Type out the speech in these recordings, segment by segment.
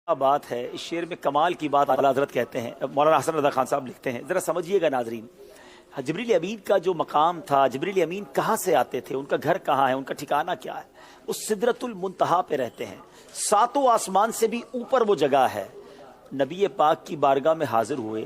बात है। इस शेर में कमाल की बात आला हज़रत कहते हैं, मौलाना हसन रज़ा खान साहब लिखते हैं, ज़रा समझिएगा नाज़रीन। जिब्रील अमीन का जो मकाम था, जिब्रील अमीन कहाँ से आते थे, उनका घर कहाँ है, उनका ठिकाना क्या है? उस सिदरतुल मुंतहा पे रहते हैं। सातों आसमान से भी ऊपर वो जगह है। नबी पाक की बारगाह में हाजिर हुए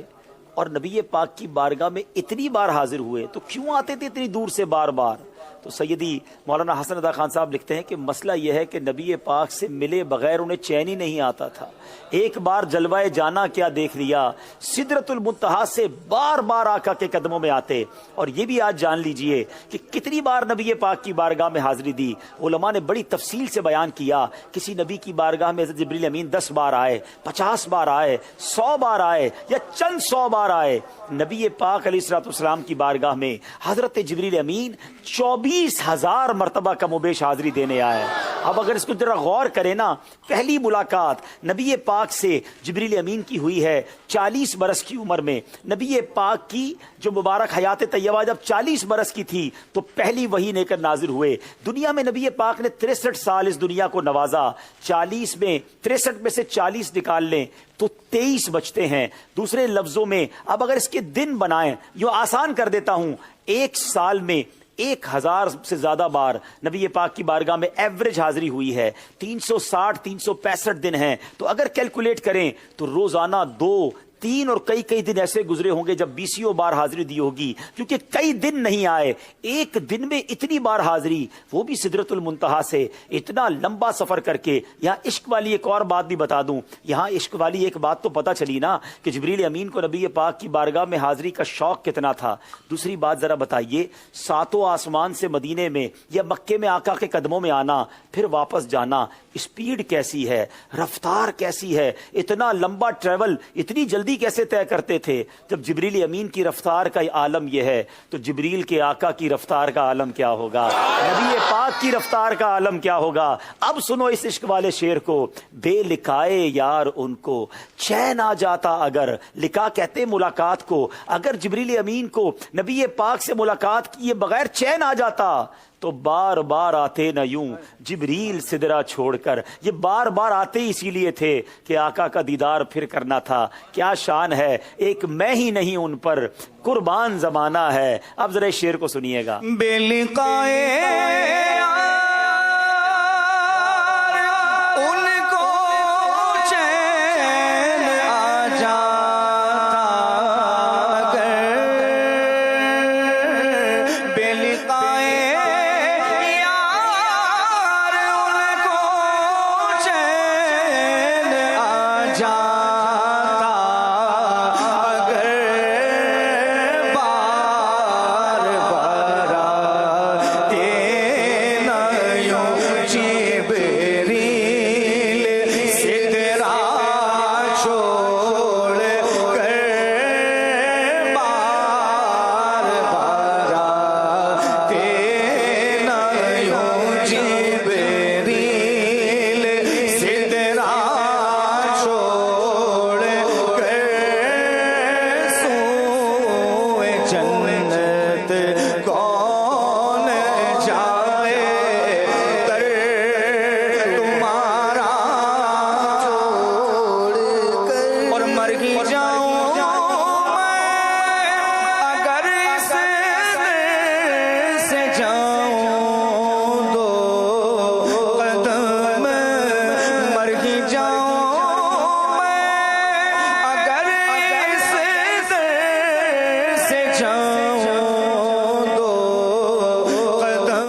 और नबी पाक की बारगाह में इतनी बार हाजिर हुए तो क्यों आते थे इतनी दूर से बार बार? तो सैयदी मौलाना हसन रज़ा खान साहब लिखते हैं कि मसला यह है कि नबी पाक से मिले बगैर उन्हें चैन ही नहीं आता था। एक बार जलवाए जाना क्या देख लिया, सिदरतुल मुंतहा से बार बार आका के कदमों में आते। और ये भी आज जान लीजिए कि कितनी बार नबी पाक की बारगाह में हाजिरी दी। उलमा ने बड़ी तफसील से बयान किया। किसी नबी की बारगाह में जिब्रील अमीन 10 बार आए, 50 बार आए, 100 बार आए या चंद 100 बार आए। नबी पाक अलैहिस्सलाम की बारगाह में हजरत जिब्रील अमीन 24,000 मरतबा कमोबेश हाजिरी देने आए। अब अगर इसको जरा गौर करें ना, पहली मुलाकात नबी पाक से जिब्रील अमीन की हुई है 40 बरस की उम्र में। नबी पाक की जो मुबारक हयात तैयबा जब 40 बरस की थी तो पहली वही लेकर नाजिर हुए। दुनिया में नबी पाक ने 63 साल इस दुनिया को नवाजा। 40 में 63 में से 40 निकाल लें तो 23 बचते हैं। दूसरे लफ्जों में अब अगर इसके दिन बनाएं, यो आसान कर देता हूं, एक साल में 1000 से ज्यादा बार नबी पाक की बारगाह में एवरेज हाजिरी हुई है। 360-365 दिन हैं। तो अगर कैलकुलेट करें तो रोजाना 2, 3 और कई दिन ऐसे गुजरे होंगे जब 20 बार हाजिरी दी होगी, क्योंकि कई दिन नहीं आए। एक दिन में इतनी बार हाजिरी, वो भी सिदरतुल मुंतहा से इतना लंबा सफर करके। यहां इश्क वाली एक और बात भी बता दूं, यहां इश्क वाली एक बात तो पता चली ना कि जिब्रील अमीन को नबी पाक की बारगाह में हाजिरी का शौक कितना था। दूसरी बात जरा बताइए, सातों आसमान से मदीने में या मक्के में आका के कदमों में आना फिर वापस जाना, स्पीड कैसी है, रफ्तार कैसी है, इतना लंबा ट्रेवल इतनी जल्दी कैसे तय करते थे? जब जिब्रील अमीन की रफ्तार का आलम यह है तो जिब्रील के आका की रफ्तार का आलम क्या होगा, नबी पाक की रफ्तार का आलम क्या होगा? अब सुनो इस इश्क वाले शेर को। बेलिकाए यार उनको चैन आ जाता अगर, लिका कहते मुलाकात को, अगर जिब्रील अमीन को नबी पाक से मुलाकात किए बगैर चैन आ जाता तो बार बार आते न यूं जिब्रील सिदरा छोड़कर। ये बार बार आते इसीलिए थे कि आका का दीदार फिर करना था। क्या शान है, एक मैं ही नहीं उन पर कुर्बान जमाना है। अब जरा शेर को सुनिएगा। बेलिकाए